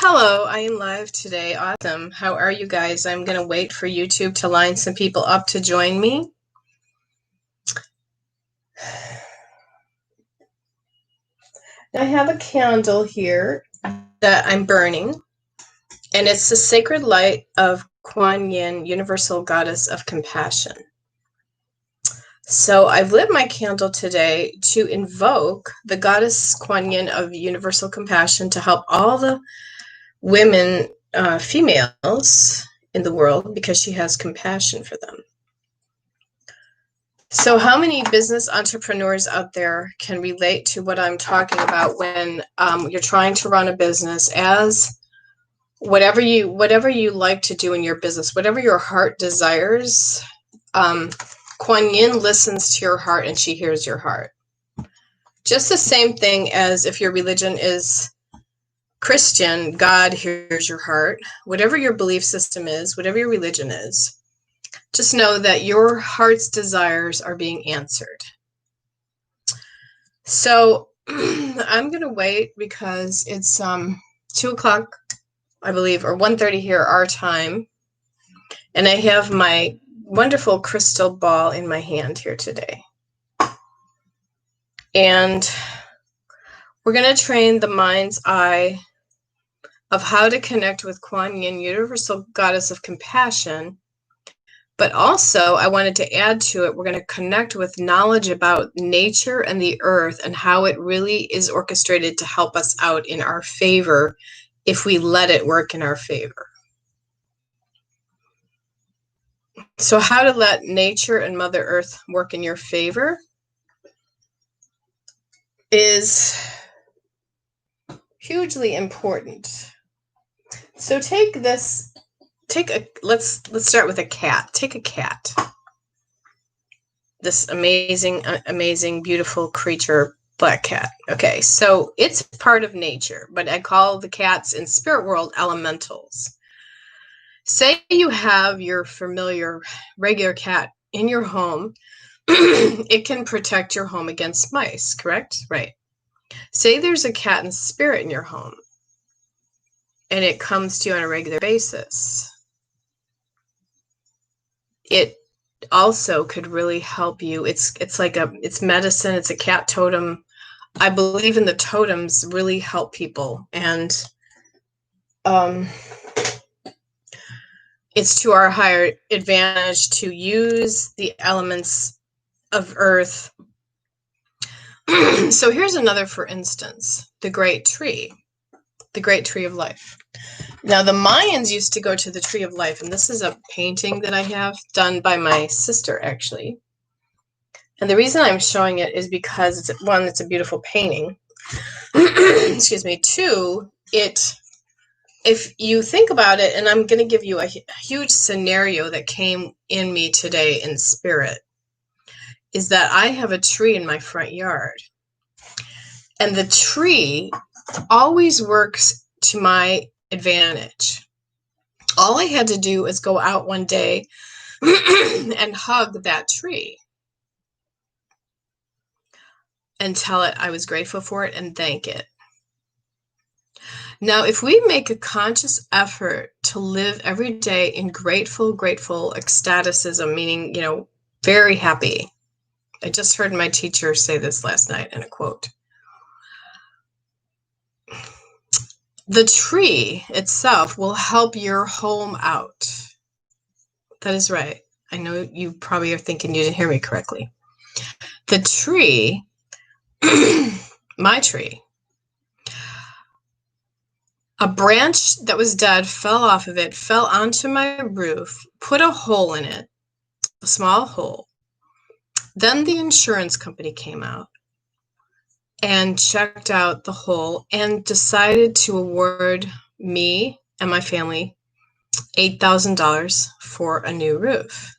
Hello, I am live today. Awesome. How are you guys? I'm going to wait for YouTube to line some people up to join me. I have a candle here that I'm burning, and it's the sacred light of Kwan Yin Universal Goddess of Compassion. So I've lit my candle today to invoke the goddess Kwan Yin of Universal Compassion to help all the women, females in the world, because she has compassion for them. So how many business entrepreneurs out there can relate to what I'm talking about when you're trying to run a business as whatever you like to do in your business, whatever your heart desires, Kuan Yin listens to your heart and she hears your heart. Just the same thing as if your religion is Christian, God hears your heart. Whatever your belief system is, whatever your religion is, just know that your heart's desires are being answered. So I'm going to wait because it's 2 o'clock, I believe, or 1:30 here, our time. And I have my wonderful crystal ball in my hand here today. And we're going to train the mind's eye of how to connect with Kwan Yin, Universal Goddess of Compassion. But also, I wanted to add to it, we're going to connect with knowledge about nature and the earth and how it really is orchestrated to help us out in our favor if we let it work in our favor. So how to let nature and Mother Earth work in your favor is hugely important. So let's start with a cat. Take a cat. This amazing, beautiful creature, black cat. Okay, so it's part of nature, but I call the cats in spirit world elementals. Say you have your familiar regular cat in your home. It can protect your home against mice, correct? Right. Say there's a cat in spirit in your home, and it comes to you on a regular basis. It also could really help you. It's medicine. It's a cat totem. I believe in the totems really help people, and it's to our higher advantage to use the elements of earth. So here's another, for instance, the great tree of life. Now, the Mayans used to go to the tree of life, and this is a painting that I have done by my sister, actually. And the reason I'm showing it is because, it's a beautiful painting. Excuse me. Two, if you think about it, and I'm going to give you a huge scenario that came in me today in spirit, is that I have a tree in my front yard. And the tree always works to my advantage. All I had to do was go out one day and hug that tree and tell it I was grateful for it and thank it. Now, if we make a conscious effort to live every day in grateful ecstaticism, meaning, very happy. I just heard my teacher say this last night in a quote. The tree itself will help your home out. That is right. I know you probably are thinking you didn't hear me correctly. The tree, my tree, a branch that was dead fell off of it, fell onto my roof, put a hole in it, a small hole. Then the insurance company came out and checked out the hole and decided to award me and my family $8,000 for a new roof.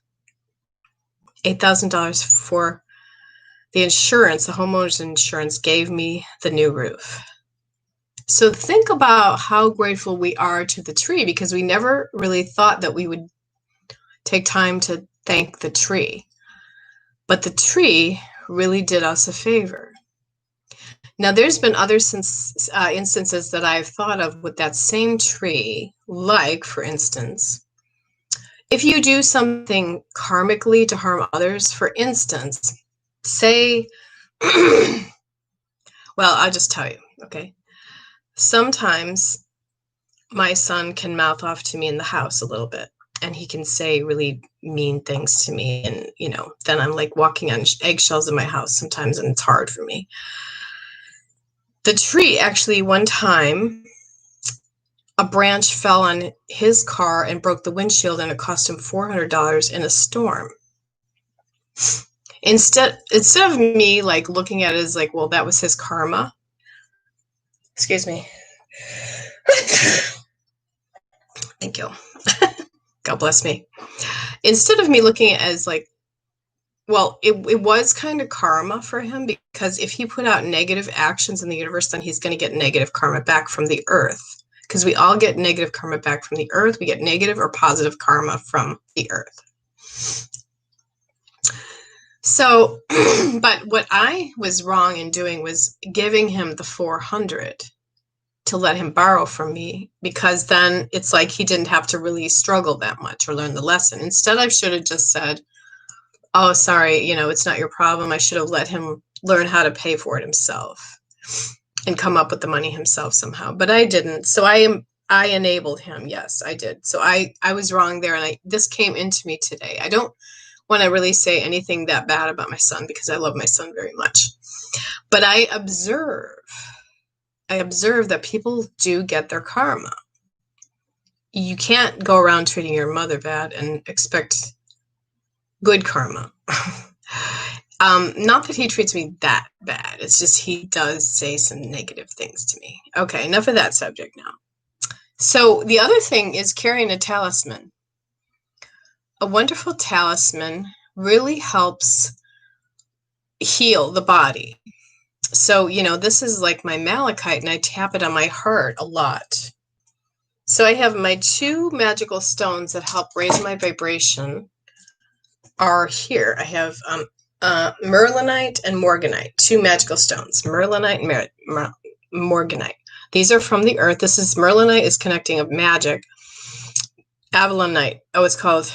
$8,000 for the insurance, the homeowner's insurance gave me the new roof. So think about how grateful we are to the tree, because we never really thought that we would take time to thank the tree. But the tree really did us a favor. Now, there's been other instances that I've thought of with that same tree, like, for instance, if you do something karmically to harm others, for instance, say, well, I'll just tell you, okay? Sometimes my son can mouth off to me in the house a little bit, and he can say really mean things to me. And, then I'm like walking on eggshells in my house sometimes, and it's hard for me. The tree, actually, one time, a branch fell on his car and broke the windshield, and it cost him $400 in a storm. Instead of me like looking at it as like, well, that was his karma. Excuse me. Thank you. God bless me. Instead of me looking at it as like, well, it was kind of karma for him, because if he put out negative actions in the universe, then he's going to get negative karma back from the earth, because we all get negative karma back from the earth. We get negative or positive karma from the earth. So, but what I was wrong in doing was giving him the 400 to let him borrow from me, because then it's like he didn't have to really struggle that much or learn the lesson. Instead, I should have just said, oh, sorry, it's not your problem. I should have let him learn how to pay for it himself and come up with the money himself somehow. But I didn't. So I enabled him. Yes, I did. So I was wrong there. And this came into me today. I don't want to really say anything that bad about my son, because I love my son very much. But I observe that people do get their karma. You can't go around treating your mother bad and expect good karma. Not that he treats me that bad. It's just he does say some negative things to me. Okay, enough of that subject now. So the other thing is carrying a talisman. A wonderful talisman really helps heal the body. So, this is like my Malachite, and I tap it on my heart a lot. So I have my 2 magical stones that help raise my vibration are here. I have Merlinite and Morganite, 2 magical stones, Merlinite and Morganite. These are from the earth. This is Merlinite is connecting of magic. Avalonite. Oh, it's called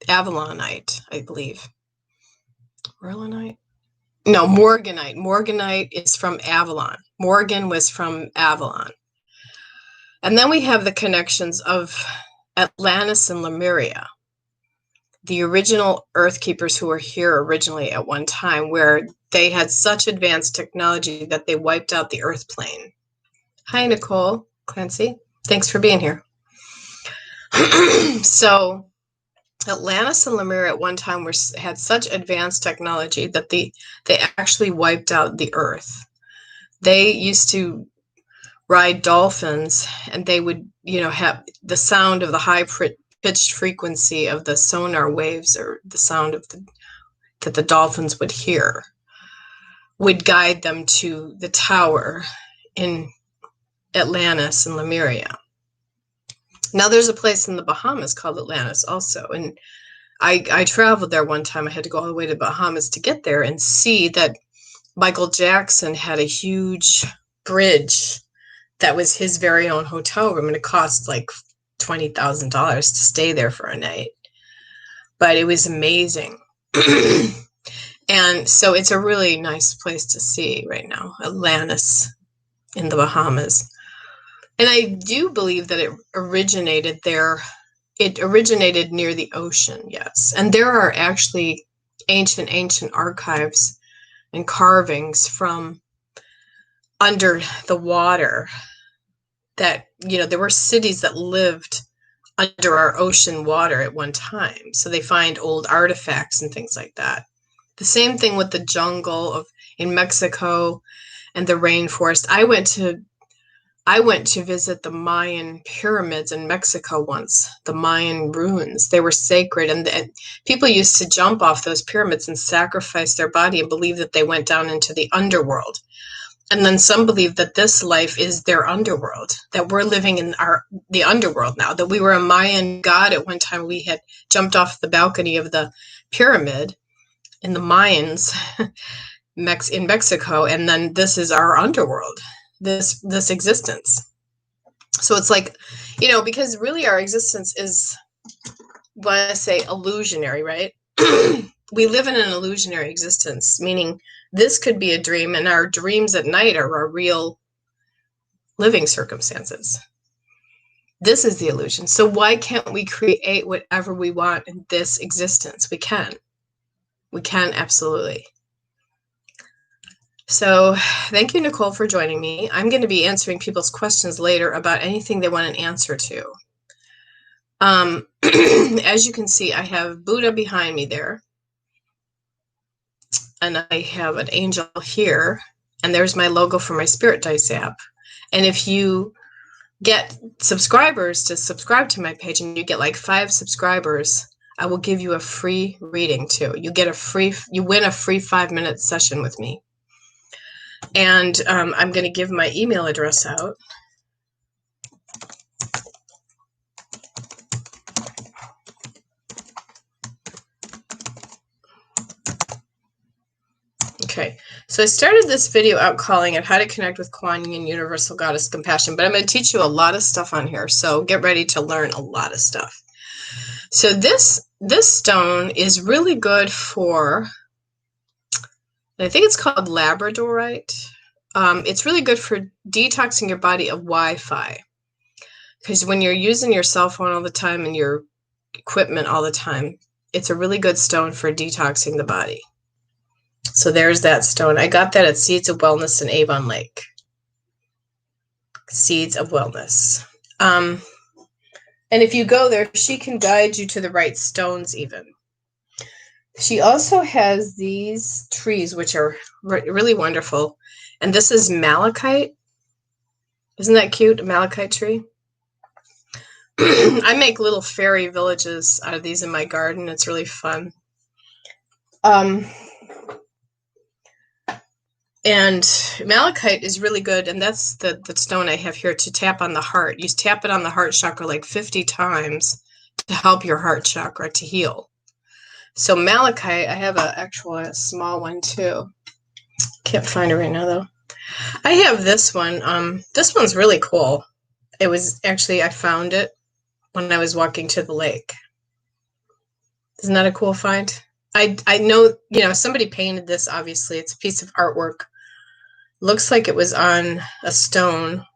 Avalonite, I believe. Merlinite? No, Morganite. Morganite is from Avalon. Morgan was from Avalon. And then we have the connections of Atlantis and Lemuria, the original Earth Keepers who were here originally at one time, where they had such advanced technology that they wiped out the Earth plane. Hi, Nicole Clancy. Thanks for being here. So Atlantis and Lemuria at one time had such advanced technology that they actually wiped out the Earth. They used to ride dolphins, and they would, have the sound of the high-pitched frequency of the sonar waves, or the sound of that the dolphins would hear, would guide them to the tower in Atlantis and Lemuria. Now, there's a place in the Bahamas called Atlantis also, and I traveled there one time. I had to go all the way to Bahamas to get there and see that Michael Jackson had a huge bridge that was his very own hotel room, and it cost like $20,000 to stay there for a night. But it was amazing. And so it's a really nice place to see right now, Atlantis in the Bahamas. And I do believe that it originated there. It originated near the ocean, yes. And there are actually ancient archives and carvings from under the water that, there were cities that lived under our ocean water at one time. So they find old artifacts and things like that. The same thing with the jungle in Mexico and the rainforest. I went to visit the Mayan pyramids in Mexico once, the Mayan ruins. They were sacred, and people used to jump off those pyramids and sacrifice their body and believe that they went down into the underworld. And then some believe that this life is their underworld, that we're living in the underworld now, that we were a Mayan god at one time. We had jumped off the balcony of the pyramid in the Mayans in Mexico, and then this is our underworld, this existence. So it's like, you know, because really our existence is, when I say illusionary, right? We live in an illusionary existence, meaning this could be a dream, and our dreams at night are our real living circumstances. This is the illusion. So why can't we create whatever we want in this existence? We can. We can, absolutely. So thank you, Nicole, for joining me. I'm going to be answering people's questions later about anything they want an answer to. As you can see, I have Buddha behind me there. And I have an angel here. And there's my logo for my Spirit Dice app. And if you get subscribers to subscribe to my page, and you get like 5 subscribers, I will give you a free reading too. You win a free 5-minute session with me. And I'm going to give my email address out. Okay, so I started this video out calling it How to Connect with Kwan Yin Universal Goddess Compassion, but I'm going to teach you a lot of stuff on here, so get ready to learn a lot of stuff. So this stone is really good for, I think it's called labradorite. It's really good for detoxing your body of Wi-Fi, because when you're using your cell phone all the time and your equipment all the time, it's a really good stone for detoxing the body. So there's that stone. I got that at Seeds of Wellness in Avon Lake. Seeds of Wellness. And if you go there, she can guide you to the right stones even. She also has these trees, which are really wonderful. And this is malachite. Isn't that cute? A malachite tree. I make little fairy villages out of these in my garden. It's really fun. And malachite is really good, and that's the stone I have here to tap on the heart. You tap it on the heart chakra like 50 times to help your heart chakra to heal. So malachite, I have a small one too. Can't find it right now though. I have this one. This one's really cool. It was actually, I found it when I was walking to the lake. Isn't that a cool find? I know, you know, somebody painted this, obviously. It's a piece of artwork. Looks like it was on a stone,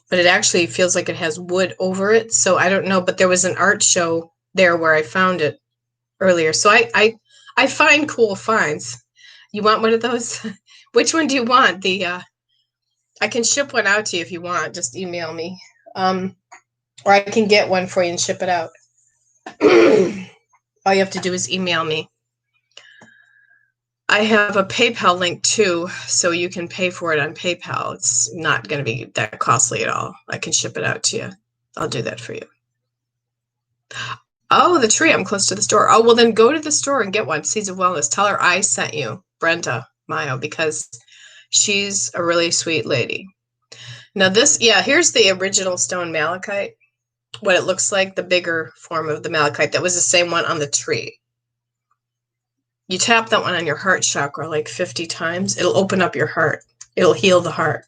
but it actually feels like it has wood over it. So I don't know, but there was an art show there where I found it earlier. So I find cool finds. You want one of those? Which one do you want? I can ship one out to you if you want. Just email me. Or I can get one for you and ship it out. All you have to do is email me. I have a PayPal link too, so you can pay for it on PayPal. It's not going to be that costly at all. I can ship it out to you. I'll do that for you. Oh, the tree. I'm close to the store. Oh, well, then go to the store and get one. Seeds of Wellness. Tell her I sent you, Brenda Mayo, because she's a really sweet lady. Now this, yeah, here's the original stone malachite. What it looks like, the bigger form of the malachite. That was the same one on the tree. You tap that one on your heart chakra like 50 times. It'll open up your heart. It'll heal the heart.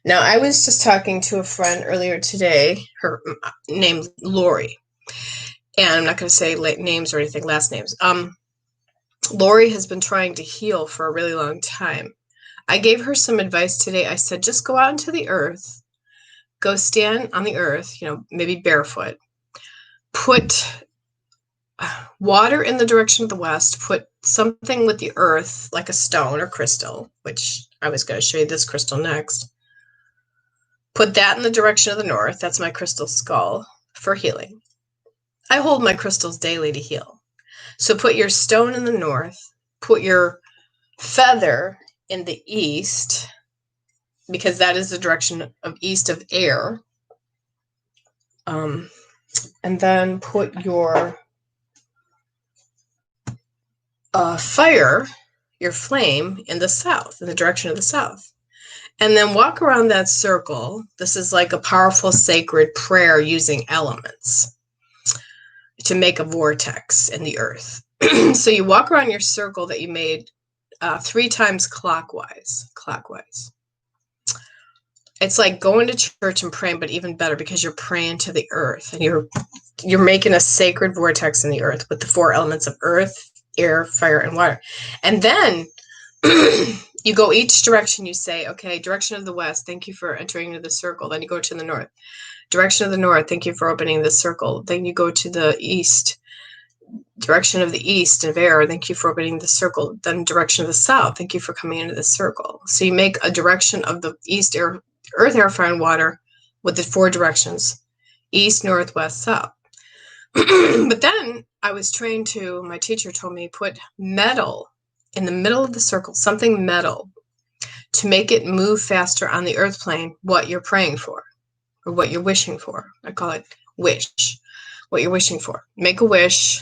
Now, I was just talking to a friend earlier today, her name Lori. And I'm not going to say names or anything, last names. Lori has been trying to heal for a really long time. I gave her some advice today. I said, just go out into the earth. Go stand on the earth, you know, maybe barefoot. Put water in the direction of the west. Put something with the earth, like a stone or crystal, which I was going to show you this crystal next. Put that in the direction of the north. That's my crystal skull for healing. I hold my crystals daily to heal. So put your stone in the north. Put your feather in the east, because that is the direction of east of air. And then put your fire, your flame, in the south, in the direction of the south. And then walk around that circle. This is like a powerful sacred prayer using elements to make a vortex in the earth. So you walk around your circle that you made 3 times clockwise. It's like going to church and praying, but even better because you're praying to the earth and you're making a sacred vortex in the earth with the 4 elements of earth, air, fire, and water. And then you go each direction. You say, okay, direction of the west, thank you for entering into the circle. Then you go to the north. Direction of the north, thank you for opening the circle. Then you go to the east. Direction of the east of air, thank you for opening the circle. Then direction of the south, thank you for coming into the circle. So you make a direction of the east, air, earth, air, fire, and water with the 4 directions: east, north, west, south. But then I was trained to, my teacher told me, put metal in the middle of the circle, something metal, to make it move faster on the earth plane, what you're praying for or what you're wishing for. I call it wish, what you're wishing for. Make a wish.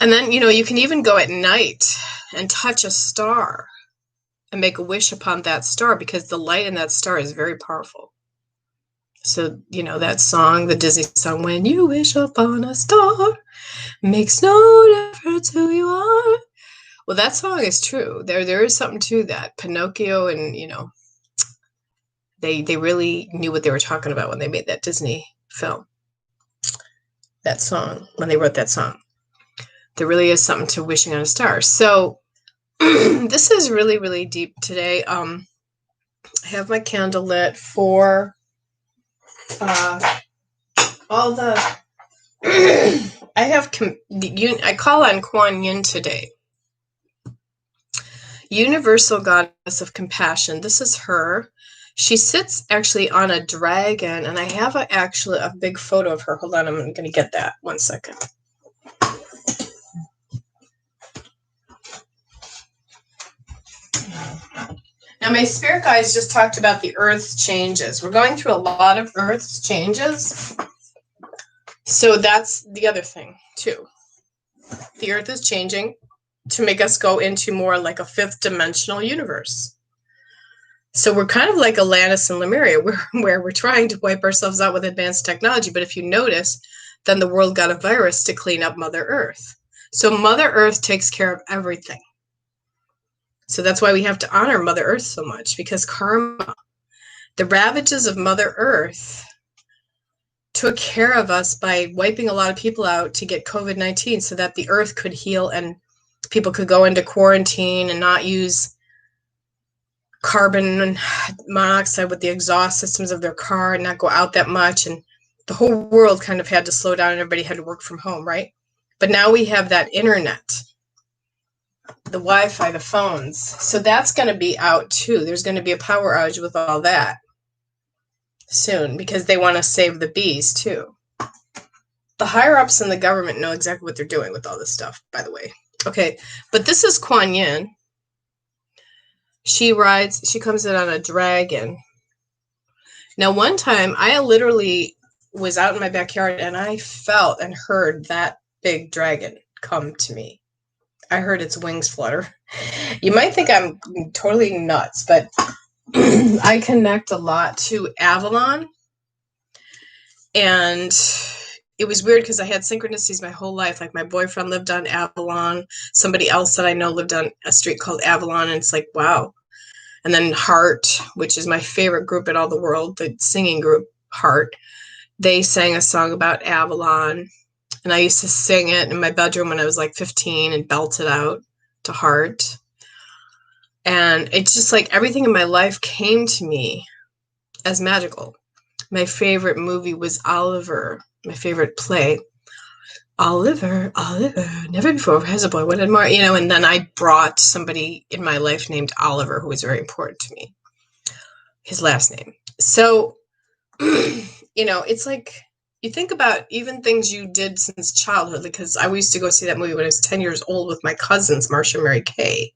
And then, you can even go at night and touch a star and make a wish upon that star because the light in that star is very powerful. So, that song, the Disney song, when you wish upon a star, makes no difference who you are. Well, that song is true. There is something to that. Pinocchio and, they really knew what they were talking about when they made that Disney film. That song, when they wrote that song. There really is something to wishing on a star. So this is really, really deep today. I have my candle lit for all the I call on Kwan Yin today. Universal Goddess of Compassion. This is her. She sits actually on a dragon, and I have a big photo of her. Hold on, I'm going to get that. 1 second. Now, my spirit guides just talked about the Earth's changes. We're going through a lot of Earth's changes. So that's the other thing, too. The Earth is changing to make us go into more like a 5th dimensional universe. So we're kind of like Atlantis and Lemuria, where we're trying to wipe ourselves out with advanced technology. But if you notice, then the world got a virus to clean up Mother Earth. So Mother Earth takes care of everything. So that's why we have to honor Mother Earth so much, because karma, the ravages of Mother Earth, took care of us by wiping a lot of people out to get COVID-19 so that the Earth could heal and people could go into quarantine and not use carbon monoxide with the exhaust systems of their car and not go out that much. And the whole world kind of had to slow down and everybody had to work from home, right? But now we have that internet, the Wi-Fi, the phones. So that's going to be out too. There's going to be a power outage with all that soon because they want to save the bees too. The higher ups in the government know exactly what they're doing with all this stuff, by the way. Okay, but this is Kwan Yin. She comes in on a dragon. Now, one time I literally was out in my backyard and I felt and heard that big dragon come to me. I heard its wings flutter. You might think I'm totally nuts, but I connect a lot to Avalon. And it was weird because I had synchronicities my whole life. Like my boyfriend lived on Avalon. Somebody else that I know lived on a street called Avalon. And it's like, wow. And then Heart, which is my favorite group in all the world, the singing group Heart, they sang a song about Avalon. And I used to sing it in my bedroom when I was like 15 and belt it out to Heart. And it's just like everything in my life came to me as magical. My favorite movie was Oliver. My favorite play, Oliver, never before has a boy wanted more, and then I brought somebody in my life named Oliver, who was very important to me, his last name. So, it's like, you think about even things you did since childhood, because I used to go see that movie when I was 10 years old with my cousins, Marcia and Mary Kay.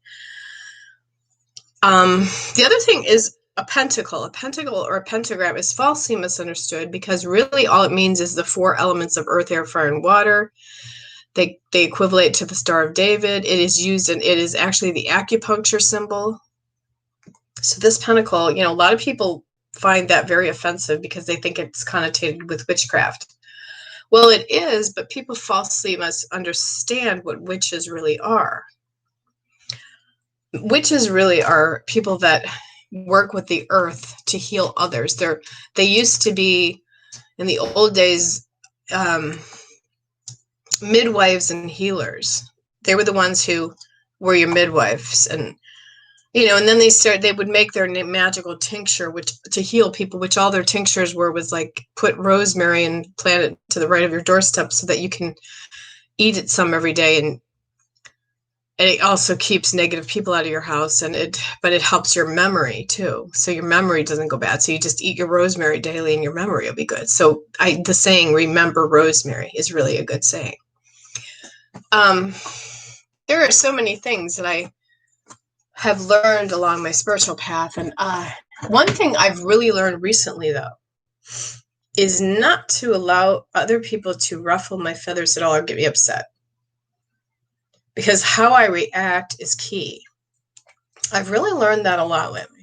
The other thing is a pentacle. A pentacle or a pentagram is falsely misunderstood because really all it means is the 4 elements of earth, air, fire, and water. They equivalent to the Star of David. It is used, and it is actually the acupuncture symbol. So this pentacle, a lot of people find that very offensive because they think it's connotated with witchcraft. Well, it is, but people falsely misunderstand what witches really are. witches really are people that work with the earth to heal others. They used to be, in the old days, midwives and healers. They were the ones who were your midwives, and and then they would make their magical tincture, which to heal people, which all their tinctures was like put rosemary and plant it to the right of your doorstep so that you can eat it some every day, and it also keeps negative people out of your house, but it helps your memory too. So your memory doesn't go bad. So you just eat your rosemary daily and your memory will be good. So the saying, remember rosemary, is really a good saying. There are so many things that I have learned along my spiritual path. And one thing I've really learned recently, though, is not to allow other people to ruffle my feathers at all or get me upset. Because how I react is key. I've really learned that a lot lately.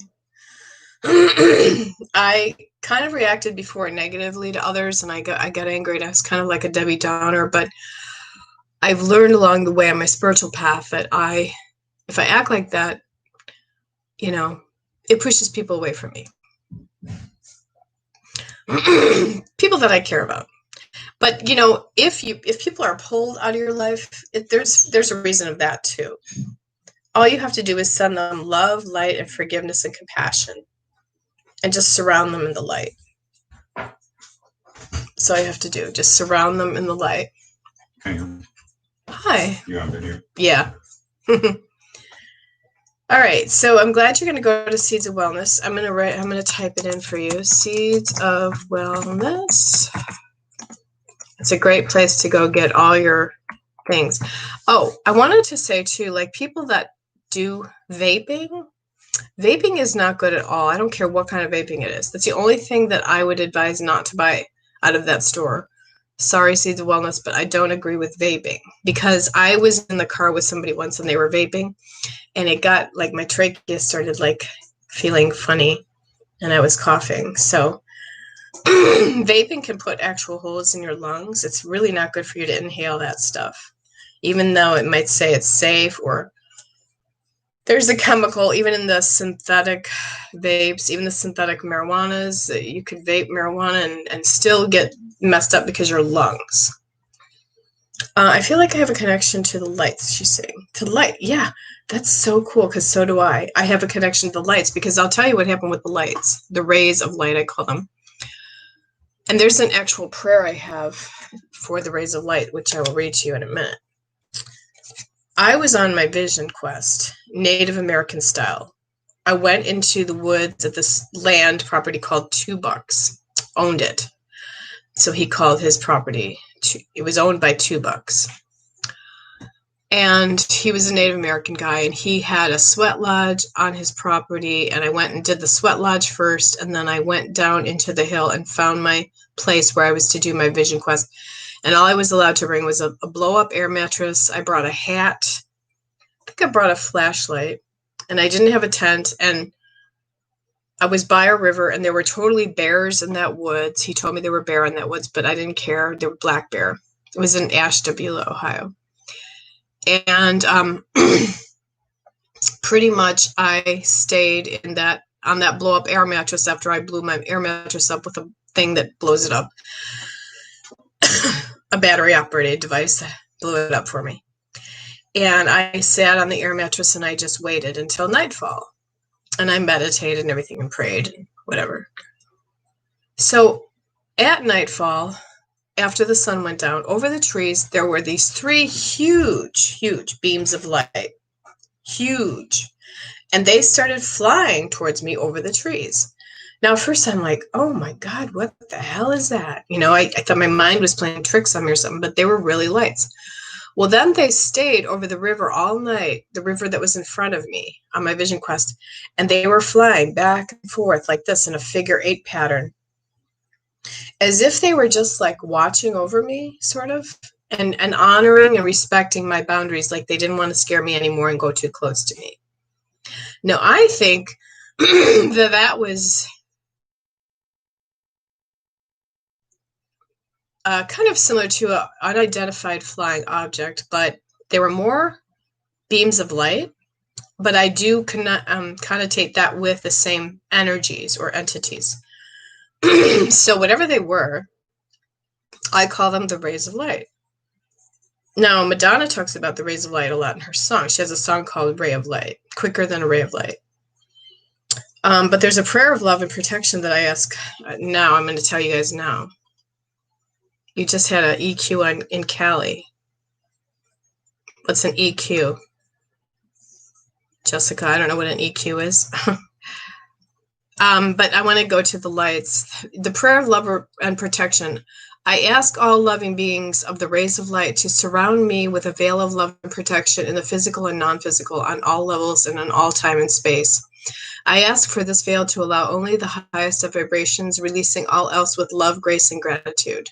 I kind of reacted before negatively to others, and I got angry, and I was kind of like a Debbie Downer, but I've learned along the way on my spiritual path that if I act like that, it pushes people away from me. People that I care about. But if people are pulled out of your life, there's a reason of that too. All you have to do is send them love, light, and forgiveness and compassion, and just surround them in the light. That's all you have to do. Just surround them in the light. Hang on. Hi. You on video? Yeah. All right. So I'm glad you're going to go to Seeds of Wellness. I'm going to type it in for you. Seeds of Wellness. It's a great place to go get all your things. Oh, I wanted to say too, like people that do vaping is not good at all. I don't care what kind of vaping it is. That's the only thing that I would advise not to buy out of that store. Sorry, Seeds of Wellness, but I don't agree with vaping, because I was in the car with somebody once and they were vaping, and it got like my trachea started like feeling funny and I was coughing. So vaping can put actual holes in your lungs. It's really not good for you to inhale that stuff, even though it might say it's safe, or there's a chemical, even in the synthetic vapes, even the synthetic marijuanas, you could vape marijuana and still get messed up because your lungs. I feel like I have a connection to the lights, she's saying. To the light, yeah, that's so cool, because so do I. I have a connection to the lights, because I'll tell you what happened with the lights, the rays of light, I call them. And there's an actual prayer I have for the rays of light, which I will read to you in a minute. I was on my vision quest, Native American style. I went into the woods at this land property called $2, owned it. So he called his property, it was owned by $2. And he was a Native American guy, and he had a sweat lodge on his property. And I went and did the sweat lodge first, and then I went down into the hill and found my place where I was to do my vision quest. And all I was allowed to bring was a blow-up air mattress. I brought a hat. I think I brought a flashlight. And I didn't have a tent. And I was by a river, and there were totally bears in that woods. He told me there were bears in that woods, but I didn't care. They were black bear. It was in Ashtabula, Ohio. And pretty much I stayed on that blow-up air mattress after I blew my air mattress up with a thing that blows it up. A battery-operated device that blew it up for me. And I sat on the air mattress and I just waited until nightfall. And I meditated and everything and prayed and whatever. So at nightfall, after the sun went down, over the trees, there were these 3 huge, huge beams of light. Huge. And they started flying towards me over the trees. Now, first I'm like, oh my God, what the hell is that? I thought my mind was playing tricks on me or something, but they were really lights. Well, then they stayed over the river all night, the river that was in front of me on my vision quest, and they were flying back and forth like this in a figure 8 pattern, as if they were just like watching over me, sort of, and honoring and respecting my boundaries, like they didn't want to scare me anymore and go too close to me. Now, I think that was kind of similar to an unidentified flying object, but they were more beams of light, but I do connotate that with the same energies or entities. So whatever they were, I call them the rays of light. Now, Madonna talks about the rays of light a lot in her song. She has a song called Ray of Light, quicker than a ray of light. But there's a prayer of love and protection that I ask now. I'm going to tell you guys now. You just had an EQ in Cali. What's an EQ? Jessica, I don't know what an EQ is. But I want to go to the lights. The prayer of love and protection. I ask all loving beings of the rays of light to surround me with a veil of love and protection in the physical and non-physical on all levels and in all time and space. I ask for this veil to allow only the highest of vibrations, releasing all else with love, grace, and gratitude.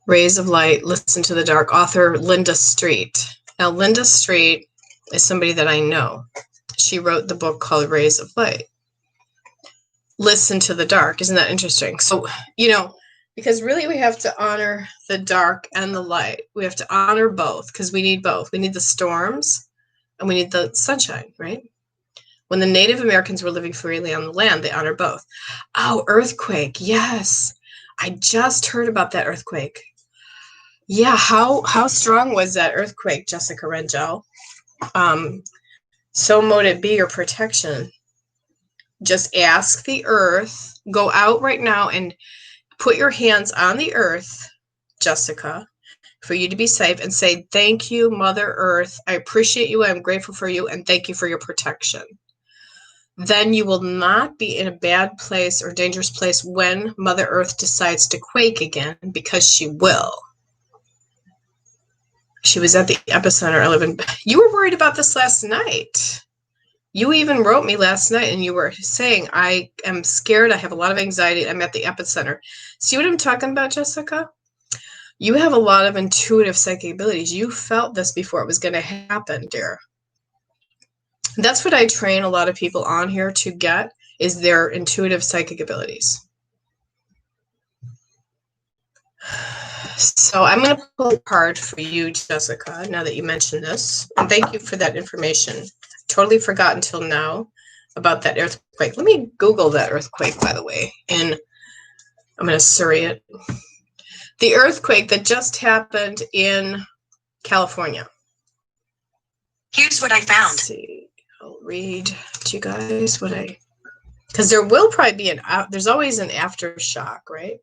Rays of Light, Listen to the Dark, author Linda Street. Now, Linda Street is somebody that I know. She wrote the book called Rays of Light. Listen to the Dark. Isn't that interesting? So, because really we have to honor the dark and the light. We have to honor both because we need both. We need the storms and we need the sunshine, right? When the Native Americans were living freely on the land, they honored both. Oh, earthquake. Yes. I just heard about that earthquake. Yeah, how strong was that earthquake, Jessica Rangel? So mote it be your protection. Just ask the earth. Go out right now and put your hands on the earth, Jessica, for you to be safe, and say, thank you, Mother Earth. I appreciate you. I'm grateful for you, and thank you for your protection. Then you will not be in a bad place or dangerous place when Mother Earth decides to quake again, because she will. She was at the epicenter. You were worried about this last night. You even wrote me last night and you were saying, I am scared. I have a lot of anxiety. I'm at the epicenter. See what I'm talking about, Jessica? You have a lot of intuitive psychic abilities. You felt this before it was going to happen, dear. That's what I train a lot of people on here to get, is their intuitive psychic abilities. So I'm going to pull a card for you, Jessica, now that you mentioned this. And thank you for that information. Totally forgot until now about that earthquake. Let me Google that earthquake, by the way, and I'm going to Surrey it. The earthquake that just happened in California. Here's what I found. Let's see. I'll read to you guys because there will probably be there's always an aftershock, right?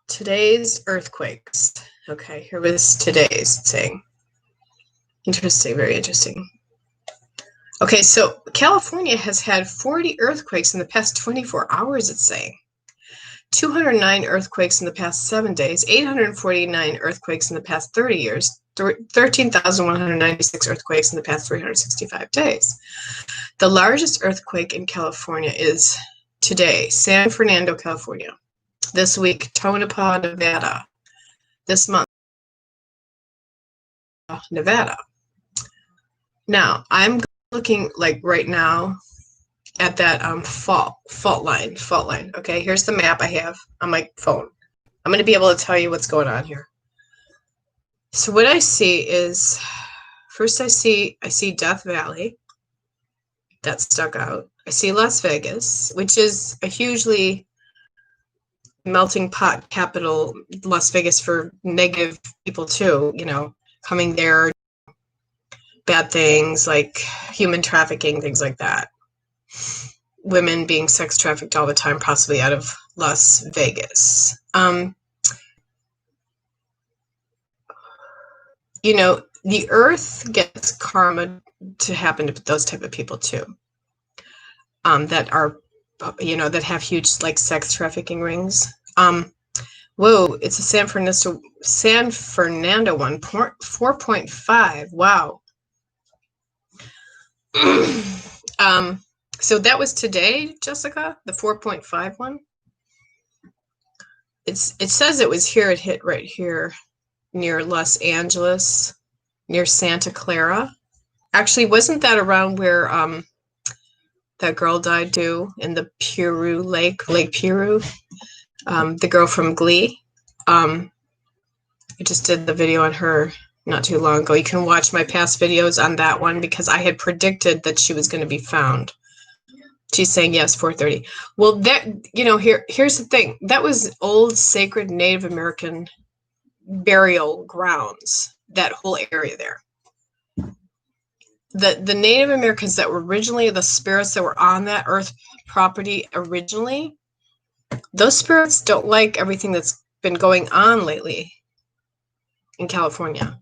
Today's earthquakes. Okay, here was today's thing. Interesting, very interesting. Okay, so California has had 40 earthquakes in the past 24 hours, it's saying. 209 earthquakes in the past 7 days, 849 earthquakes in the past 30 years, 13,196 earthquakes in the past 365 days. The largest earthquake in California is today, San Fernando, California. This week, Tonopah, Nevada. This month, Nevada. Now, I'm looking like right now at that fault line. Okay, here's the map I have on my phone. I'm going to be able to tell you what's going on here. So what I see is, first I see Death Valley. That stuck out. I see Las Vegas, which is a hugely melting pot capital, Las Vegas, for negative people too, coming there, bad things like human trafficking, things like that. Women being sex trafficked all the time, possibly out of Las Vegas. The earth gets karma to happen to those type of people too. That are, that have huge like sex trafficking rings. Whoa, it's a San Fernando one, 4.5. Wow. So that was today, Jessica, the 4.5 one. It says it was here. It hit right here near Los Angeles, near Santa Clara. Actually, wasn't that around where that girl died too, in the Piru Lake Piru? The girl from Glee. I just did the video on her not too long ago. You can watch my past videos on that one because I had predicted that she was going to be found. She's saying yes, 4:30. Well, that, you know, here's the thing. That was old sacred Native American burial grounds, that whole area there. The Native Americans that were originally the spirits that were on that earth property originally, those spirits don't like everything that's been going on lately in California.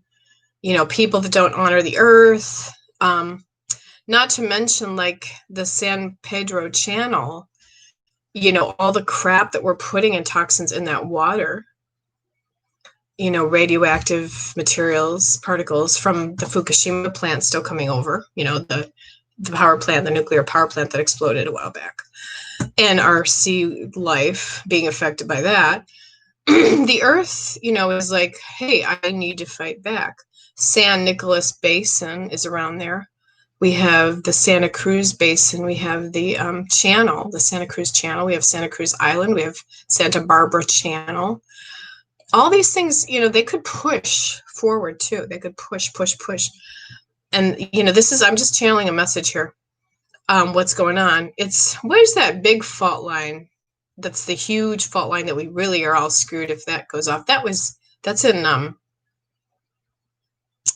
You know, people that don't honor the earth, not to mention like the San Pedro Channel, you know, all the crap that we're putting in toxins in that water, you know, radioactive materials, particles from the Fukushima plant still coming over, you know, the power plant, the nuclear power plant that exploded a while back, and our sea life being affected by that. The earth, you know, is like, hey, I need to fight back. San Nicolas Basin is around there. We have the Santa Cruz Basin. We have the channel, the Santa Cruz Channel. We have Santa Cruz Island. We have Santa Barbara Channel. All these things, you know, they could push forward too. They could push. And, you know, this is, I'm just channeling a message here. What's going on? Where's that big fault line? That's the huge fault line that we really are all screwed if that goes off. That's in,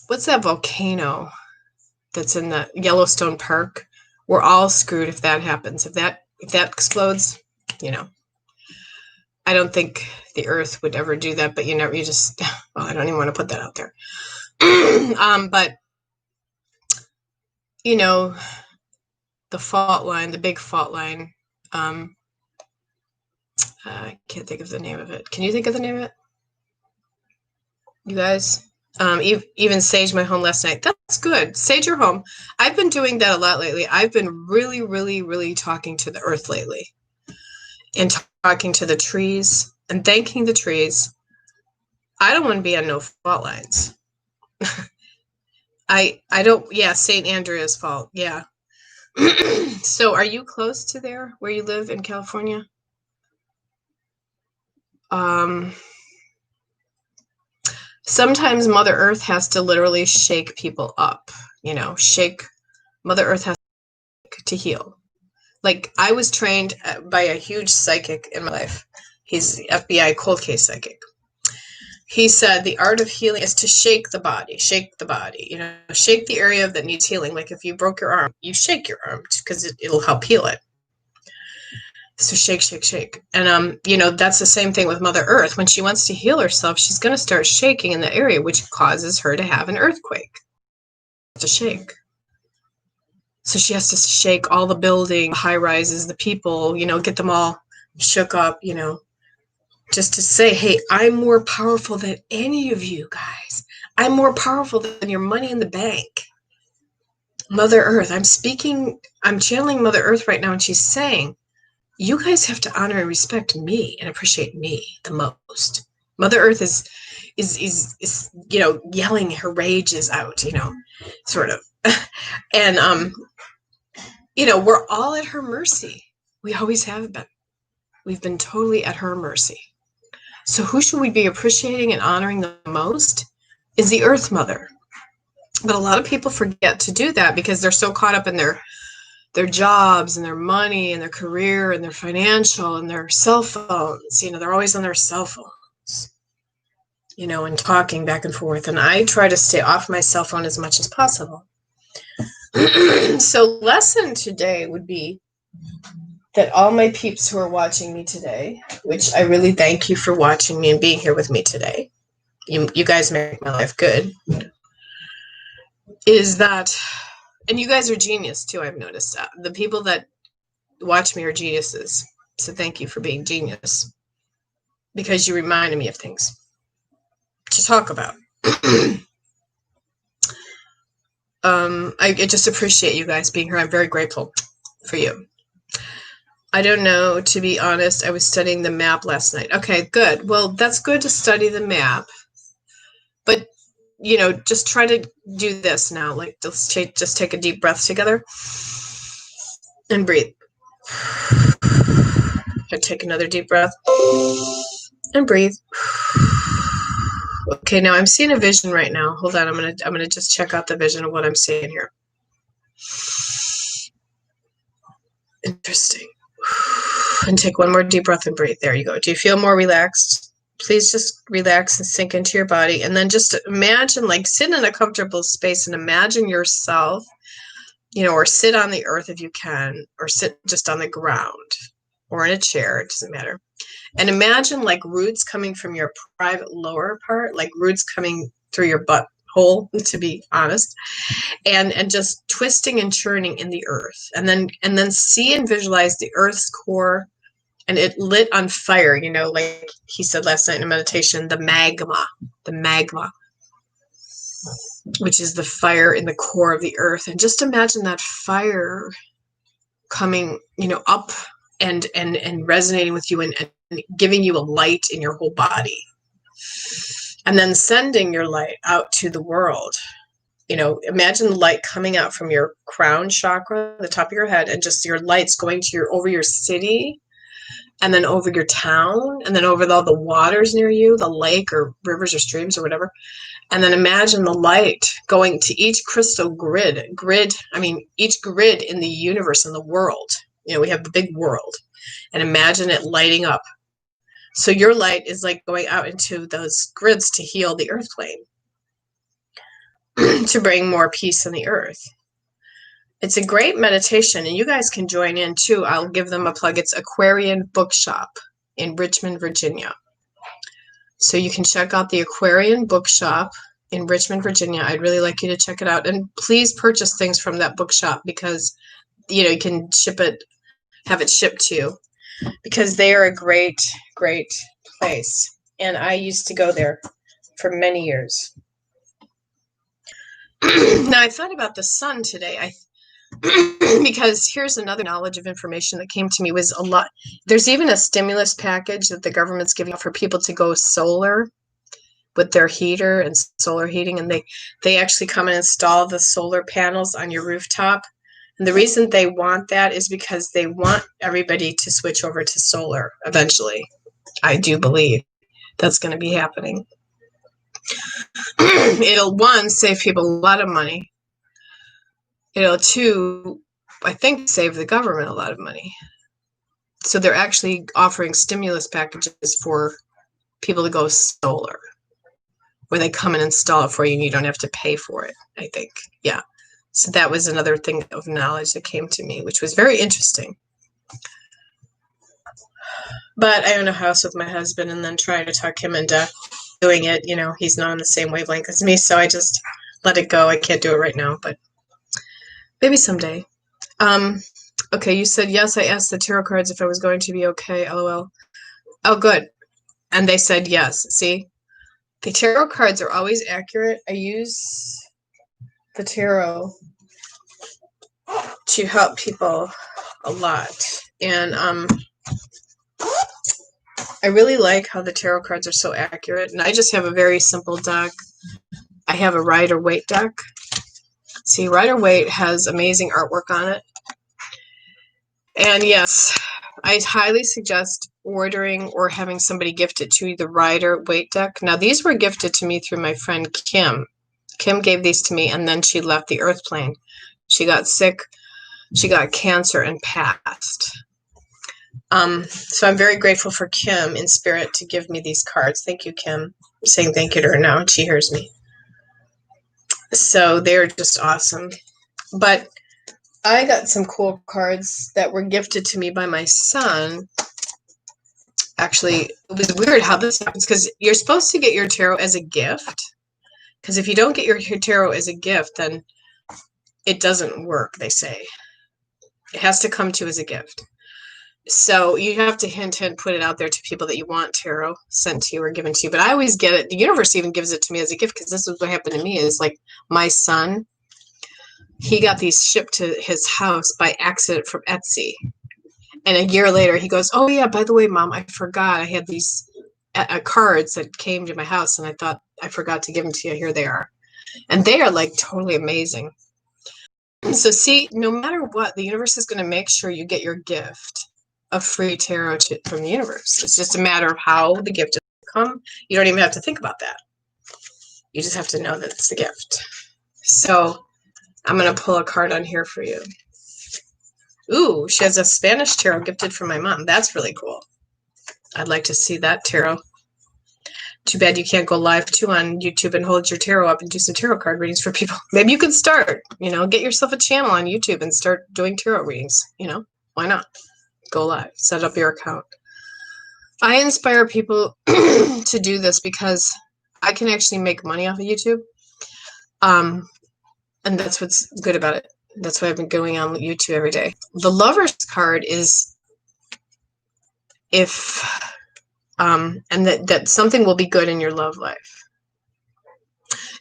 what's that volcano that's in the Yellowstone Park? We're all screwed if that happens. If that explodes, you know, I don't think the earth would ever do that, but well, I don't even want to put that out there. But, you know, the fault line, the big fault line, I can't think of the name of it. Can you think of the name of it? You guys? Even sage my home last night. That's good. Sage your home. I've been doing that a lot lately. I've been really, really, really talking to the earth lately, and talking to the trees and thanking the trees. I don't want to be on no fault lines. I don't. Yeah, St. Andrea's fault. Yeah. So are you close to there where you live in California? Sometimes Mother Earth has to literally shake people up, you know, Mother Earth has to heal. Like, I was trained by a huge psychic in my life. He's the FBI cold case psychic. He said the art of healing is to shake the body, you know, shake the area that needs healing. Like if you broke your arm, you shake your arm because it'll help heal it. So shake. And, you know, that's the same thing with Mother Earth. When she wants to heal herself, she's going to start shaking in the area, which causes her to have an earthquake. To shake. So she has to shake all the buildings, high rises, the people, you know, get them all shook up, you know, just to say, hey, I'm more powerful than any of you guys. I'm more powerful than your money in the bank. Mother Earth, I'm channeling Mother Earth right now, and she's saying, you guys have to honor and respect me and appreciate me the most. Mother Earth is you know, yelling her rages out, you know, sort of. And you know, we're all at her mercy. We always have been. We've been totally at her mercy. So who should we be appreciating and honoring the most? Is the Earth Mother. But a lot of people forget to do that because they're so caught up in their jobs and their money and their career and their financial and their cell phones. You know, they're always on their cell phones, you know, and talking back and forth. And I try to stay off my cell phone as much as possible. So lesson today would be that all my peeps who are watching me today, which I really thank you for watching me and being here with me today. You guys make my life good. Is that, and you guys are genius too, I've noticed. The people that watch me are geniuses. So thank you for being genius. Because you reminded me of things to talk about. I just appreciate you guys being here. I'm very grateful for you. I don't know, to be honest. I was studying the map last night. Okay, good. Well, that's good to study the map. But, you know, just try to do this now. Like, just take a deep breath together. And breathe. And take another deep breath. And breathe. Okay, now I'm seeing a vision right now. Hold on, I'm gonna just check out the vision of what I'm seeing here. Interesting. And take one more deep breath and breathe. There you go. Do you feel more relaxed? Please just relax and sink into your body. And then just imagine, like, sit in a comfortable space and imagine yourself, or sit on the earth if you can, or sit just on the ground or in a chair. It doesn't matter. And imagine like roots coming from your private lower part, like roots coming through your butthole, to be honest, and just twisting and churning in the earth. And then see and visualize the earth's core, and it lit on fire, like he said last night in a meditation, the magma, which is the fire in the core of the earth. And just imagine that fire coming, up and resonating with you and giving you a light in your whole body. And then sending your light out to the world. Imagine the light coming out from your crown chakra, the top of your head, and just your lights going to over your city, and then over your town, and then over all the waters near you, the lake or rivers or streams or whatever. And then imagine the light going to each crystal grid, each grid in the universe, in the world. We have the big world, and imagine it lighting up. So your light is like going out into those grids to heal the earth plane, to bring more peace in the earth. It's a great meditation, and you guys can join in too. I'll give them a plug. It's Aquarian Bookshop in Richmond, Virginia. So you can check out the Aquarian Bookshop in Richmond, Virginia. I'd really like you to check it out. And please purchase things from that bookshop, because, you can have it shipped to you, because they are a great, great place. And I used to go there for many years. Now, I thought about the sun today. Because here's another knowledge of information that came to me, was a lot. There's even a stimulus package that the government's giving out for people to go solar with their heater and solar heating. And they actually come and install the solar panels on your rooftop. And the reason they want that is because they want everybody to switch over to solar eventually. I do believe that's going to be happening. It'll, one, save people a lot of money. It'll, two, I think, save the government a lot of money. So they're actually offering stimulus packages for people to go solar, where they come and install it for you and you don't have to pay for it, I think. Yeah. So that was another thing of knowledge that came to me, which was very interesting. But I own a house with my husband, and then trying to talk him into doing it. He's not on the same wavelength as me, so I just let it go. I can't do it right now, but maybe someday. Okay, you said, yes, I asked the tarot cards if I was going to be okay, LOL. Oh, good. And they said yes. See? The tarot cards are always accurate. I use the tarot to help people a lot. And I really like how the tarot cards are so accurate. And I just have a very simple deck. I have a Rider-Waite deck. See, Rider-Waite has amazing artwork on it. And yes, I highly suggest ordering or having somebody gift it to you, the Rider-Waite deck. Now, these were gifted to me through my friend Kim. Kim gave these to me, and then she left the earth plane. She got sick. She got cancer and passed. So I'm very grateful for Kim in spirit to give me these cards. Thank you, Kim. I'm saying thank you to her now, and she hears me. So they're just awesome. But I got some cool cards that were gifted to me by my son. Actually, it was weird how this happens, because you're supposed to get your tarot as a gift. Because if you don't get your tarot as a gift, then it doesn't work, they say. It has to come to you as a gift. So you have to hint, put it out there to people that you want tarot sent to you or given to you. But I always get it. The universe even gives it to me as a gift, because this is what happened to me. Is like my son, he got these shipped to his house by accident from Etsy. And a year later, he goes, oh, yeah, by the way, Mom, I forgot. I had these cards that came to my house, and I thought I forgot to give them to you. Here they are. And they are like totally amazing. So see, no matter what, the universe is going to make sure you get your gift of free tarot from the universe. It's just a matter of how the gift is come. You don't even have to think about that. You just have to know that it's a gift. So I'm going to pull a card on here for you. Ooh, she has a Spanish tarot gifted from my mom. That's really cool. I'd like to see that tarot. Too bad you can't go live too on YouTube and hold your tarot up and do some tarot card readings for people. Maybe you can start, get yourself a channel on YouTube and start doing tarot readings. Why not? Go live, set up your account. I inspire people to do this because I can actually make money off of YouTube. And that's what's good about it. That's why I've been going on YouTube every day. The Lover's card is and that something will be good in your love life.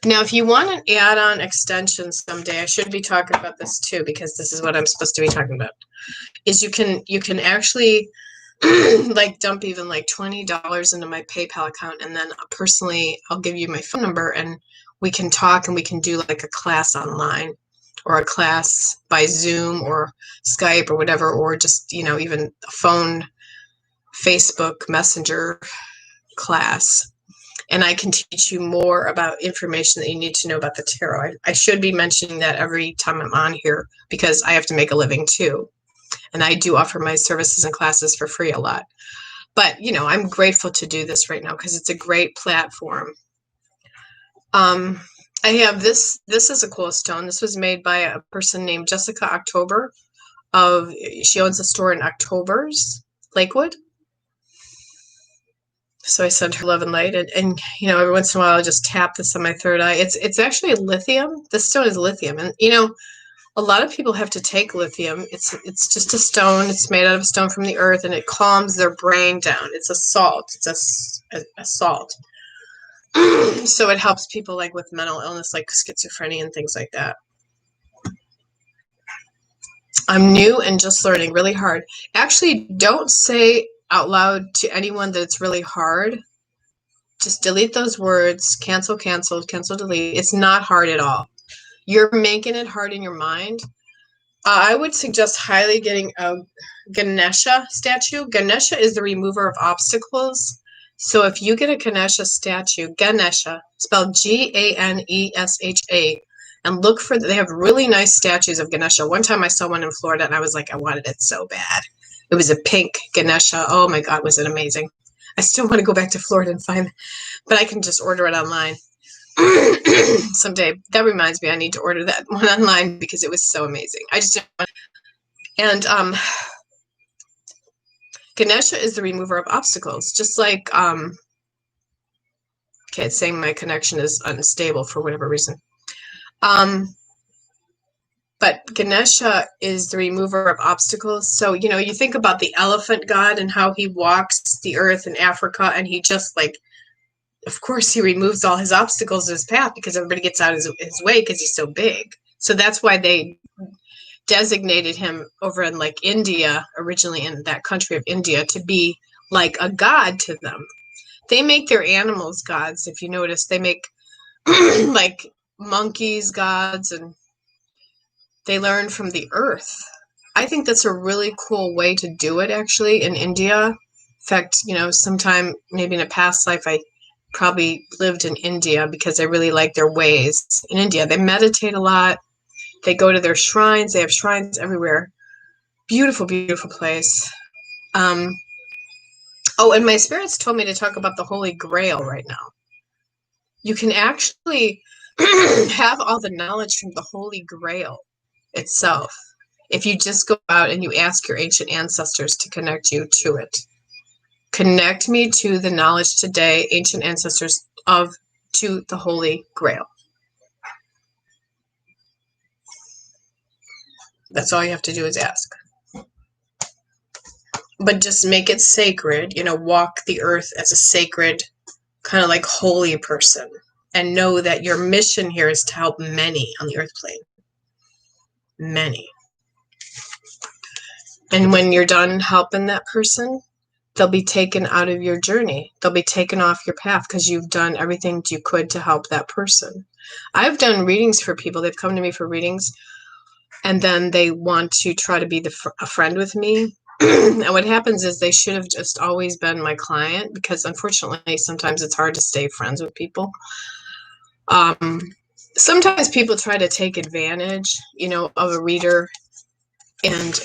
Now, if you want an add-on extension someday, I should be talking about this too, because this is what I'm supposed to be talking about, is you can actually like dump even like $20 into my PayPal account, and then personally I'll give you my phone number and we can talk and we can do like a class online or a class by Zoom or Skype or whatever, or just, even a phone, Facebook Messenger class. And I can teach you more about information that you need to know about the tarot. I should be mentioning that every time I'm on here because I have to make a living too. And I do offer my services and classes for free a lot. But, I'm grateful to do this right now because it's a great platform. I have this is a cool stone. This was made by a person named Jessica October. She owns a store in October's, Lakewood. So I send her love and light, and every once in a while I'll just tap this on my third eye. It's actually lithium. This stone is lithium, and a lot of people have to take lithium. It's just a stone. It's made out of a stone from the earth, and it calms their brain down. It's a salt. It's a salt. So it helps people like with mental illness, like schizophrenia and things like that. I'm new and just learning really hard. Actually, don't say out loud to anyone that it's really hard. Just delete those words. Cancel, delete. It's not hard at all. You're making it hard in your mind. I would suggest highly getting a Ganesha statue. Ganesha is the remover of obstacles. So if you get a Ganesha statue, Ganesha, spelled Ganesha, and look for, they have really nice statues of Ganesha. One time I saw one in Florida and I was like, I wanted it so bad. It was a pink Ganesha. Oh my God, was it amazing. I still want to go back to Florida and find it, but I can just order it online. Someday. That reminds me, I need to order that one online because it was so amazing. I just didn't want to. And Ganesha is the remover of obstacles, just like okay, it's saying my connection is unstable for whatever reason. But Ganesha is the remover of obstacles. So, you think about the elephant god and how he walks the earth in Africa, and he just of course, he removes all his obstacles in his path because everybody gets out of his way because he's so big. So that's why they designated him over in India, originally in that country of India, to be like a god to them. They make their animals gods. If you notice, they make like monkeys gods, and they learn from the earth. I think that's a really cool way to do it, actually, in India. In fact, sometime maybe in a past life, I probably lived in India because I really like their ways. In India, they meditate a lot. They go to their shrines. They have shrines everywhere. Beautiful, beautiful place. Oh, and my spirits told me to talk about the Holy Grail right now. You can actually have all the knowledge from the Holy Grail itself if you just go out and you ask your ancient ancestors to connect you to it. Connect me to the knowledge today, ancient ancestors, to the Holy Grail. That's all you have to do is ask. But just make it sacred, walk the earth as a sacred, kind of like holy person. And know that your mission here is to help many on the earth plane. Many. And when you're done helping that person, they'll be taken out of your journey. They'll be taken off your path because you've done everything you could to help that person. I've done readings for people. They've come to me for readings, and then they want to try to be a friend with me. And what happens is they should have just always been my client, because unfortunately sometimes it's hard to stay friends with people. Sometimes people try to take advantage, of a reader,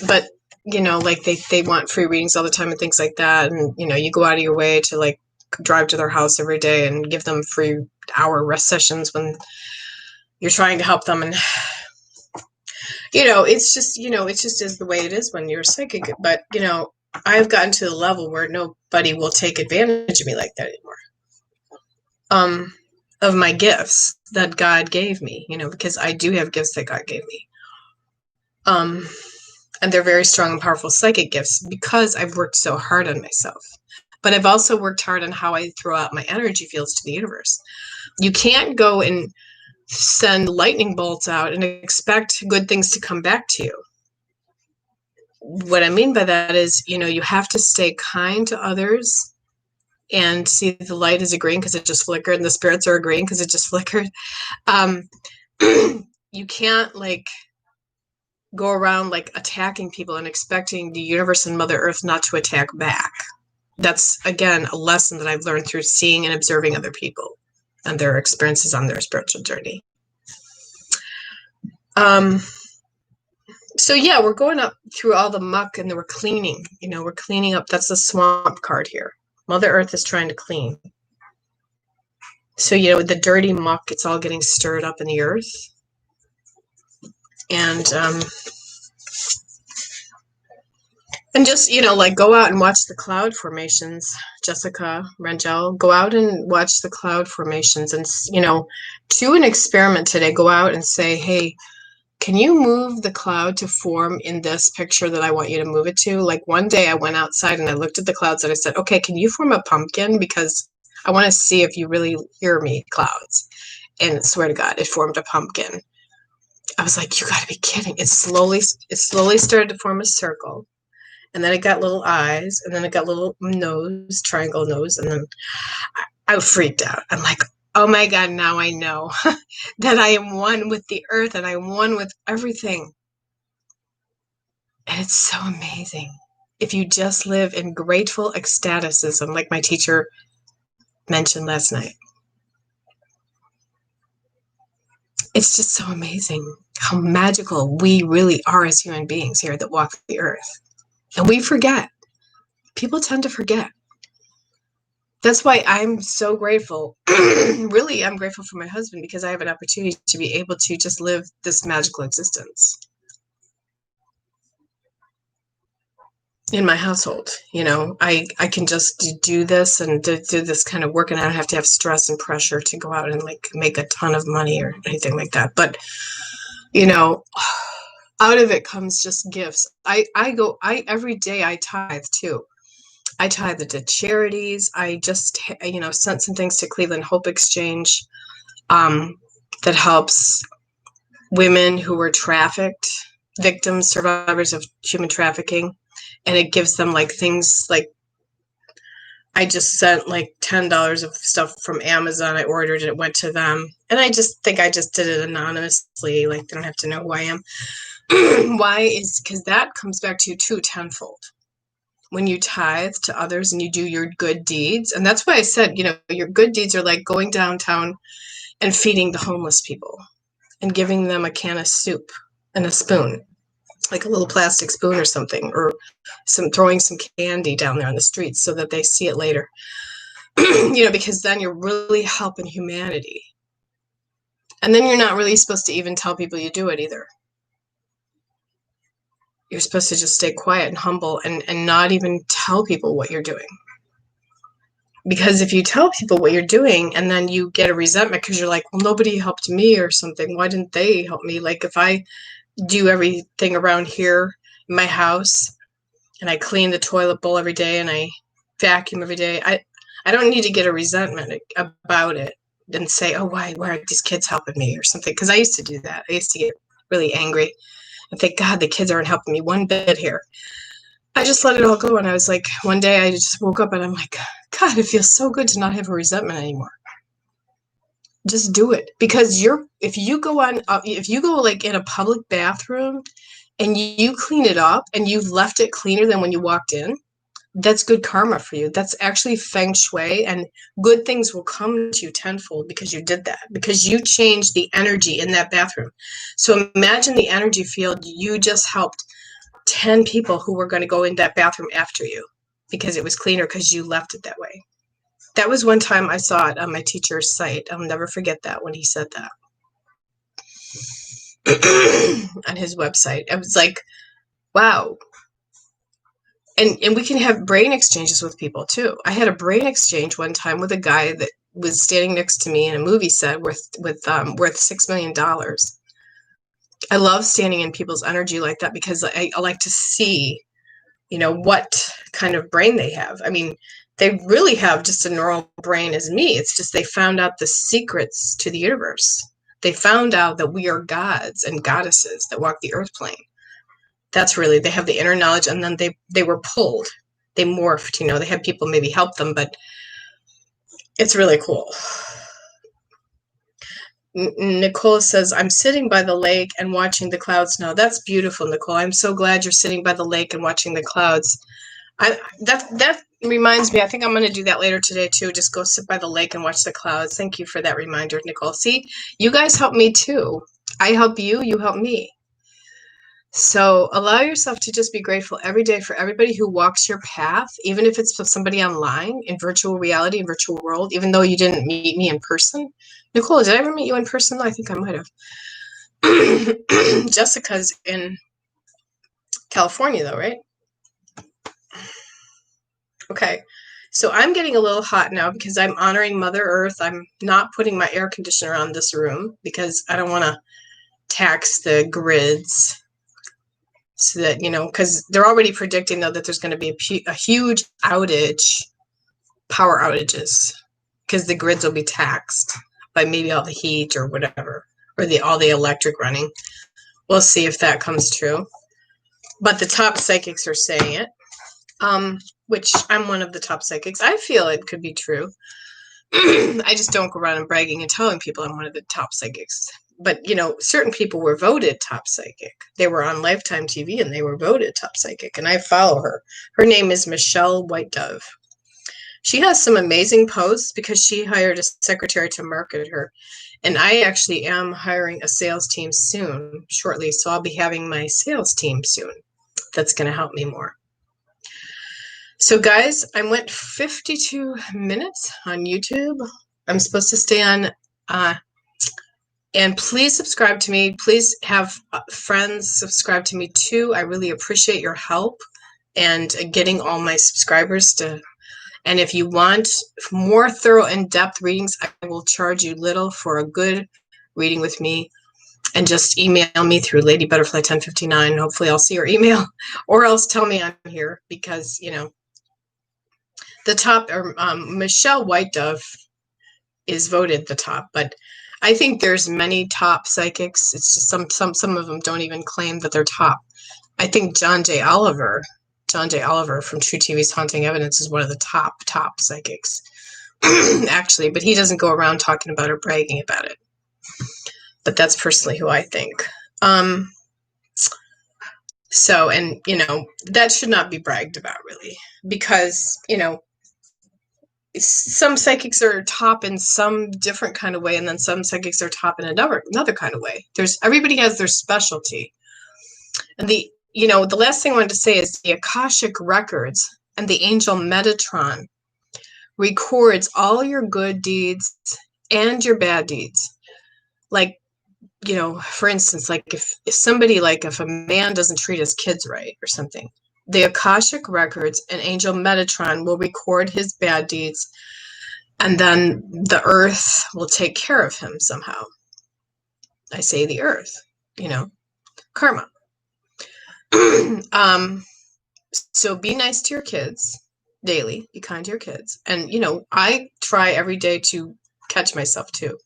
but like they want free readings all the time and things like that, and you go out of your way to like drive to their house every day and give them free hour rest sessions when you're trying to help them, and it's just is the way it is when you're psychic. But I've gotten to the level where nobody will take advantage of me like that anymore. Of my gifts that God gave me, because I do have gifts that God gave me. And they're very strong and powerful psychic gifts because I've worked so hard on myself. But I've also worked hard on how I throw out my energy fields to the universe. You can't go and send lightning bolts out and expect good things to come back to you. What I mean by that is, you have to stay kind to others and see the light is agreeing because it just flickered, and the spirits are agreeing because it just flickered. You can't go around attacking people and expecting the universe and Mother Earth not to attack back. That's, again, a lesson that I've learned through seeing and observing other people and their experiences on their spiritual journey. So yeah, we're going up through all the muck and we're cleaning. We're cleaning up. That's the swamp card here. Mother Earth is trying to clean. So, the dirty muck, it's all getting stirred up in the earth. And just, go out and watch the cloud formations. Jessica Rangel, go out and watch the cloud formations. And, do an experiment today. Go out and say, hey, can you move the cloud to form in this picture that I want you to move it to? One day I went outside and I looked at the clouds and I said, okay, can you form a pumpkin? Because I want to see if you really hear me, clouds. And swear to God, it formed a pumpkin. I was like, you got to be kidding. It slowly started to form a circle. And then it got little eyes. And then it got little nose, triangle nose. And then I freaked out. I'm like, oh my God, now I know that I am one with the earth and I am one with everything. And it's so amazing. If you just live in grateful ecstaticism, like my teacher mentioned last night. It's just so amazing how magical we really are as human beings here that walk the earth. And we forget. People tend to forget. That's why I'm so grateful. Really, I'm grateful for my husband because I have an opportunity to be able to just live this magical existence in my household. I can just do this and do this kind of work, and I don't have to have stress and pressure to go out and make a ton of money or anything like that. But, out of it comes just gifts. Every day I tithe too. I tithe to charities. I just, sent some things to Cleveland Hope Exchange that helps women who were trafficked, victims, survivors of human trafficking. And it gives them things I just sent $10 of stuff from Amazon. I ordered it, went to them. And I just think I just did it anonymously. They don't have to know who I am. Why is because that comes back to you too tenfold. When you tithe to others and you do your good deeds. And that's why I said, your good deeds are like going downtown and feeding the homeless people and giving them a can of soup and a spoon, like a little plastic spoon or something, or throwing some candy down there on the streets so that they see it later. Because then you're really helping humanity. And then you're not really supposed to even tell people you do it either. You're supposed to just stay quiet and humble and not even tell people what you're doing. Because if you tell people what you're doing and then you get a resentment because you're like, well, nobody helped me or something. Why didn't they help me? If I do everything around here in my house and I clean the toilet bowl every day and I vacuum every day, I don't need to get a resentment about it and say, oh, why aren't these kids helping me or something? Because I used to do that. I used to get really angry. I think, God, the kids aren't helping me one bit here. I just let it all go. And I was like, one day I just woke up and I'm like, God, it feels so good to not have a resentment anymore. Just do it. Because if you go in a public bathroom and you clean it up and you've left it cleaner than when you walked in, that's good karma for you. That's actually feng shui, and good things will come to you tenfold because you did that, because you changed the energy in that bathroom. So imagine the energy field. You just helped 10 people who were going to go in that bathroom after you because it was cleaner because you left it that way. That was one time I saw it on my teacher's site. I'll never forget that when he said that on his website. I was like, wow. And we can have brain exchanges with people too. I had a brain exchange one time with a guy that was standing next to me in a movie set worth $6 million. I love standing in people's energy like that because I like to see, what kind of brain they have. I mean, they really have just a normal brain as me. It's just they found out the secrets to the universe. They found out that we are gods and goddesses that walk the earth plane. That's really, they have the inner knowledge, and then they were pulled. They morphed, they had people maybe help them, but it's really cool. Nicole says, I'm sitting by the lake and watching the clouds now. That's beautiful, Nicole. I'm so glad you're sitting by the lake and watching the clouds. That reminds me, I think I'm going to do that later today too. Just go sit by the lake and watch the clouds. Thank you for that reminder, Nicole. See, you guys help me too. I help you, you help me. So allow yourself to just be grateful every day for everybody who walks your path, even if it's somebody online in virtual reality, in virtual world, even though you didn't meet me in person. Nicole, did I ever meet you in person? I think I might have. Jessica's in California though, right? Okay. So I'm getting a little hot now because I'm honoring Mother Earth. I'm not putting my air conditioner on this room because I don't want to tax the grids. So that, because they're already predicting, though, that there's going to be a huge outage, power outages, because the grids will be taxed by maybe all the heat or whatever, or all the electric running. We'll see if that comes true. But the top psychics are saying it, which I'm one of the top psychics. I feel it could be true. I just don't go around and bragging and telling people I'm one of the top psychics. But, certain people were voted top psychic. They were on Lifetime TV and they were voted top psychic. And I follow her. Her name is Michelle White Dove. She has some amazing posts because she hired a secretary to market her. And I actually am hiring a sales team shortly. So I'll be having my sales team soon. That's going to help me more. So guys, I went 52 minutes on YouTube. I'm supposed to stay on, and please subscribe to me. Please have friends subscribe to me too. I really appreciate your help and getting all my subscribers to. And if you want more thorough, in-depth readings, I will charge you little for a good reading with me. And just email me through Lady Butterfly 1059. Hopefully I'll see your email, or else tell me I'm here because, the top, or Michelle White Dove is voted the top, but I think there's many top psychics. It's just some of them don't even claim that they're top. I think John J. Oliver from True TV's Haunting Evidence is one of the top psychics, actually, but he doesn't go around talking about or bragging about it. But that's personally who I think. So, and, that should not be bragged about, really, because, some psychics are top in some different kind of way, and then some psychics are top in another kind of way. Everybody has their specialty. And the last thing I wanted to say is the Akashic Records and the angel Metatron records all your good deeds and your bad deeds. Like, for instance, like if a man doesn't treat his kids right or something, the Akashic Records and Angel Metatron will record his bad deeds, and then the earth will take care of him somehow. I say the earth, karma. So be nice to your kids daily. Be kind to your kids. And, I try every day to catch myself too.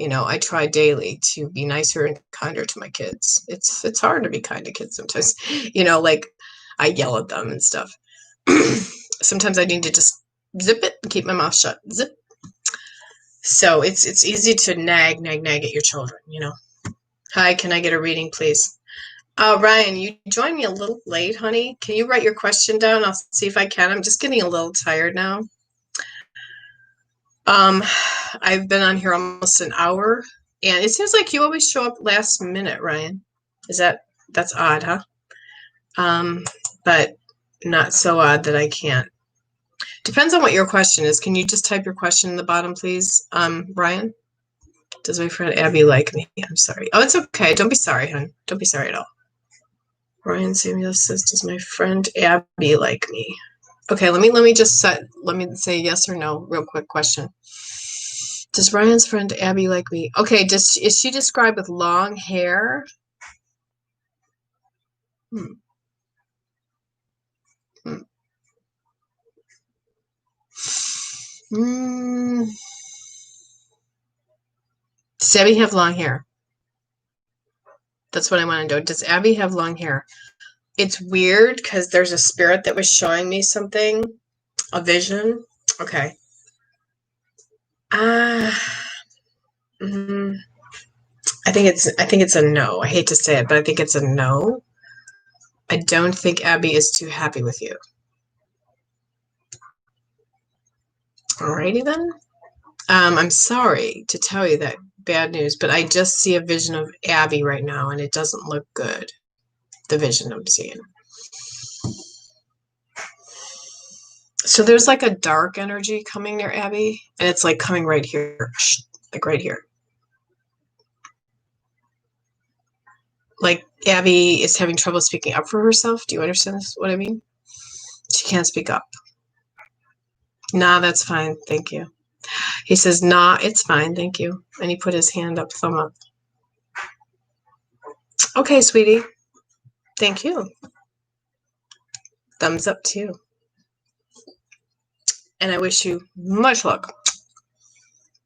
I try daily to be nicer and kinder to my kids. It's hard to be kind to kids sometimes, like I yell at them and stuff. Sometimes I need to just zip it and keep my mouth shut. Zip. So it's easy to nag at your children, Hi, can I get a reading, please? Ryan, you joined me a little late, honey. Can you write your question down? I'll see if I can. I'm just getting a little tired now. I've been on here almost an hour, and it seems like you always show up last minute, Ryan. That's odd, huh? But not so odd that I can't. Depends on what your question is. Can you just type your question in the bottom, please? Ryan? Does my friend Abby like me? I'm sorry. Oh, it's okay. Don't be sorry, hon. Don't be sorry at all. Ryan Samuel says, does my friend Abby like me? Okay, let me say yes or no, real quick question. Does Ryan's friend Abby like me? Okay, is she described with long hair? Does Abby have long hair? That's what I want to know. Does Abby have long hair? It's weird because there's a spirit that was showing me something, a vision. Okay. I think it's a no. I hate to say it, but I think it's a no. I don't think Abby is too happy with you. Alrighty then. I'm sorry to tell you that bad news, but I just see a vision of Abby right now, and it doesn't look good. The vision I'm seeing. So there's like a dark energy coming near Abby, and it's like coming right here, like right here. Like Abby is having trouble speaking up for herself. Do you understand what I mean? She can't speak up. Nah, that's fine. Thank you. He says, nah, it's fine. Thank you. And he put his hand up, thumb up. Okay, sweetie. Thank you. Thumbs up to you. And I wish you much luck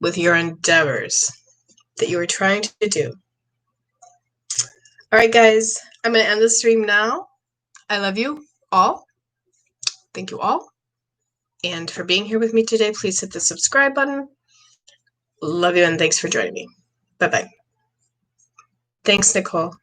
with your endeavors that you are trying to do. All right, guys, I'm going to end the stream now. I love you all. Thank you all. And for being here with me today, please hit the subscribe button. Love you, and thanks for joining me. Bye-bye. Thanks, Nicole.